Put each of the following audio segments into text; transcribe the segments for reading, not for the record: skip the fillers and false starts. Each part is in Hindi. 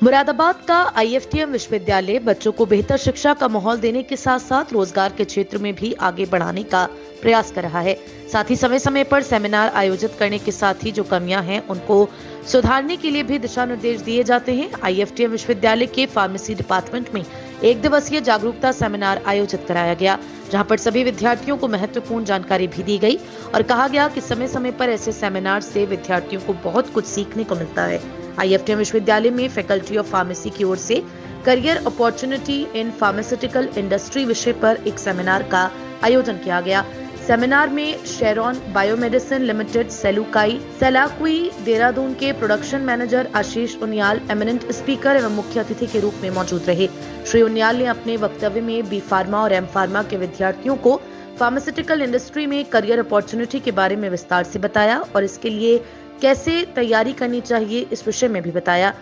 मुरादाबाद का आईएफटीएम विश्वविद्यालय बच्चों को बेहतर शिक्षा का माहौल देने के साथ साथ रोजगार के क्षेत्र में भी आगे बढ़ाने का प्रयास कर रहा है। साथ ही समय समय पर सेमिनार आयोजित करने के साथ ही जो कमियां हैं उनको सुधारने के लिए भी दिशा निर्देश दिए जाते हैं। आईएफटीएम विश्वविद्यालय के फार्मेसी डिपार्टमेंट में एक दिवसीय जागरूकता सेमिनार आयोजित कराया गया, जहां पर सभी विद्यार्थियों को महत्वपूर्ण जानकारी भी दी गई और कहा गया कि समय समय पर ऐसे सेमिनार से विद्यार्थियों को बहुत कुछ सीखने को मिलता है। आईएफटीएम विश्वविद्यालय में फैकल्टी ऑफ फार्मेसी की ओर से career opportunity in pharmaceutical industry विषय पर एक सेमिनार का आयोजन किया गया। सेमिनार में शेरॉन बायोमेडिसिन लिमिटेड सेलाक्वी देहरादून के प्रोडक्शन मैनेजर आशीष उनियाल एमिनेंट स्पीकर एवं मुख्य अतिथि के रूप में मौजूद रहे। श्री उनियाल ने अपने वक्तव्य में बी फार्मा और एम फार्मा के विद्यार्थियों को फार्मास्यूटिकल इंडस्ट्री में करियर अपॉर्चुनिटी के बारे में विस्तार से बताया और इसके लिए कैसे तैयारी करनी चाहिए इस विषय में भी बताया।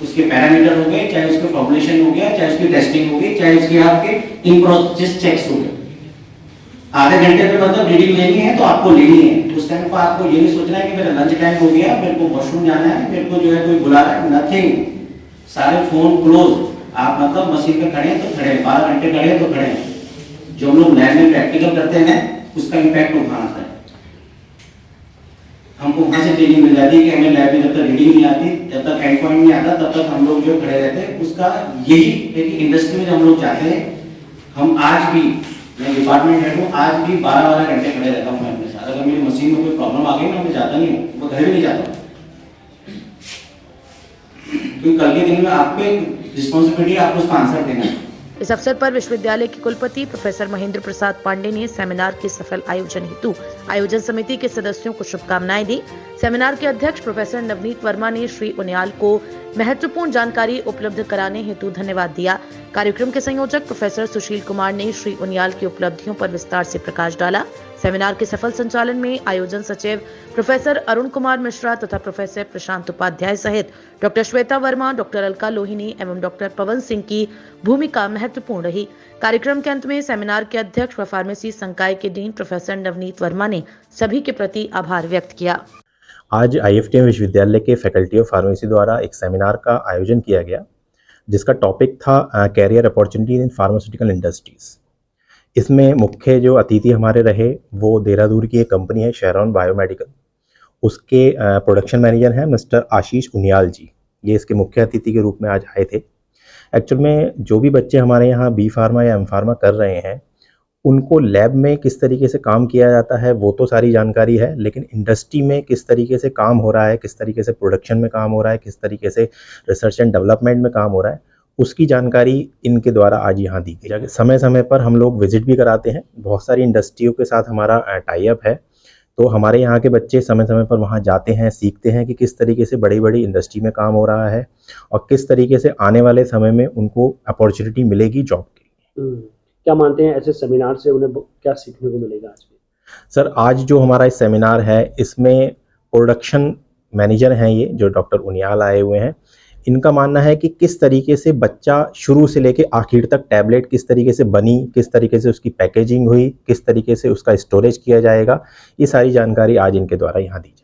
उसके पैरामीटर हो गए, चाहे उसके फॉर्मुलेशन हो गया, चाहे उसकी टेस्टिंग हो गई, चाहे उसके आपके इन प्रोसेस चेक्स हो गए। आधे घंटे में मतलब रीडिंग लेनी है तो आपको लेनी है। उस टाइम पर आपको ये नहीं सोचना है कि मेरा लंच टाइम हो गया, मेरे को वॉशरूम जाना है, मेरे को जो है कोई बुला रहा है, नथिंग। सारे फोन क्लोज, आप मतलब मशीन पे खड़े हैं तो खड़े, 12 घंटे खड़े हैं तो खड़े हैं। जो हम लोग लैब में प्रैक्टिकल करते हैं उसका इम्पैक्ट उठाना आता है। हमको वहां से ट्रेनिंग मिल जाती है कि हमें लैब में जब तक रीडिंग नहीं आती, जब तक एंड पॉइंट नहीं आता, तब तक हम लोग जो खड़े रहते हैं। उसका यही है कि इंडस्ट्री में जब हम लोग जाते हैं, हम आज भी, मैं डिपार्टमेंट हेड हूँ, आज भी 12 घंटे खड़े रहता हूँ मैं अपने साथ। अगर मेरी मशीन में कोई प्रॉब्लम आ गई ना, मैं जाता नहीं हूँ, वो घर भी नहीं जाता, क्योंकि कल के दिन में आपको एक रिस्पॉन्सिबिलिटी, आपको उसका आंसर देना है। इस अवसर पर विश्वविद्यालय के कुलपति प्रोफेसर महेंद्र प्रसाद पांडे ने सेमिनार के सफल आयोजन हेतु आयोजन समिति के सदस्यों को शुभकामनाएं दी। सेमिनार के अध्यक्ष प्रोफेसर नवनीत वर्मा ने श्री उनियाल को महत्वपूर्ण जानकारी उपलब्ध कराने हेतु धन्यवाद दिया। कार्यक्रम के संयोजक प्रोफेसर सुशील कुमार ने श्री उनियाल की उपलब्धियों पर विस्तार से प्रकाश डाला। सेमिनार के सफल संचालन में आयोजन सचिव प्रोफेसर अरुण कुमार मिश्रा तथा प्रोफेसर प्रशांत उपाध्याय सहित डॉक्टर श्वेता वर्मा, डॉक्टर अलका लोहिनी एवं डॉक्टर पवन सिंह की भूमिका महत्वपूर्ण रही। कार्यक्रम के अंत में सेमिनार के अध्यक्ष व फार्मेसी संकाय के डीन प्रोफेसर नवनीत वर्मा ने सभी के प्रति आभार व्यक्त किया। आज आईएफटीएम विश्वविद्यालय के फैकल्टी ऑफ फार्मेसी द्वारा एक सेमिनार का आयोजन किया गया, जिसका टॉपिक था career opportunity in pharmaceutical industries. इसमें मुख्य जो अतिथि हमारे रहे वो देहरादून की एक कंपनी है शेरॉन बायोमेडिकल, उसके प्रोडक्शन मैनेजर हैं मिस्टर आशीष उनियाल जी। ये इसके मुख्य अतिथि के रूप में आज आए थे। एक्चुअल में जो भी बच्चे हमारे यहाँ बी फार्मा या एम फार्मा कर रहे हैं, उनको लैब में किस तरीके से काम किया जाता है वो तो सारी जानकारी है, लेकिन इंडस्ट्री में किस तरीके से काम हो रहा है, किस तरीके से प्रोडक्शन में काम हो रहा है, किस तरीके से रिसर्च एंड डेवलपमेंट में काम हो रहा है, उसकी जानकारी इनके द्वारा आज यहाँ दी गई। समय समय पर हम लोग विजिट भी कराते हैं। बहुत सारी इंडस्ट्रियों के साथ हमारा टाई अप है, तो हमारे यहाँ के बच्चे समय समय पर वहाँ जाते हैं, सीखते हैं कि किस तरीके से बड़ी बड़ी इंडस्ट्री में काम हो रहा है और किस तरीके से आने वाले समय में उनको अपॉर्चुनिटी मिलेगी जॉब के लिए। क्या मानते हैं ऐसे सेमिनार से उन्हें क्या सीखने को मिलेगा आज में? सर, आज जो हमारा इस सेमिनार है, इसमें प्रोडक्शन मैनेजर हैं ये जो डॉक्टर उनियाल आए हुए हैं। इनका मानना है कि किस तरीके से बच्चा शुरू से लेके आखिर तक टैबलेट किस तरीके से बनी, किस तरीके से उसकी पैकेजिंग हुई, किस तरीके से उसका स्टोरेज किया जाएगा, ये सारी जानकारी आज इनके द्वारा यहाँ दी जाएगी।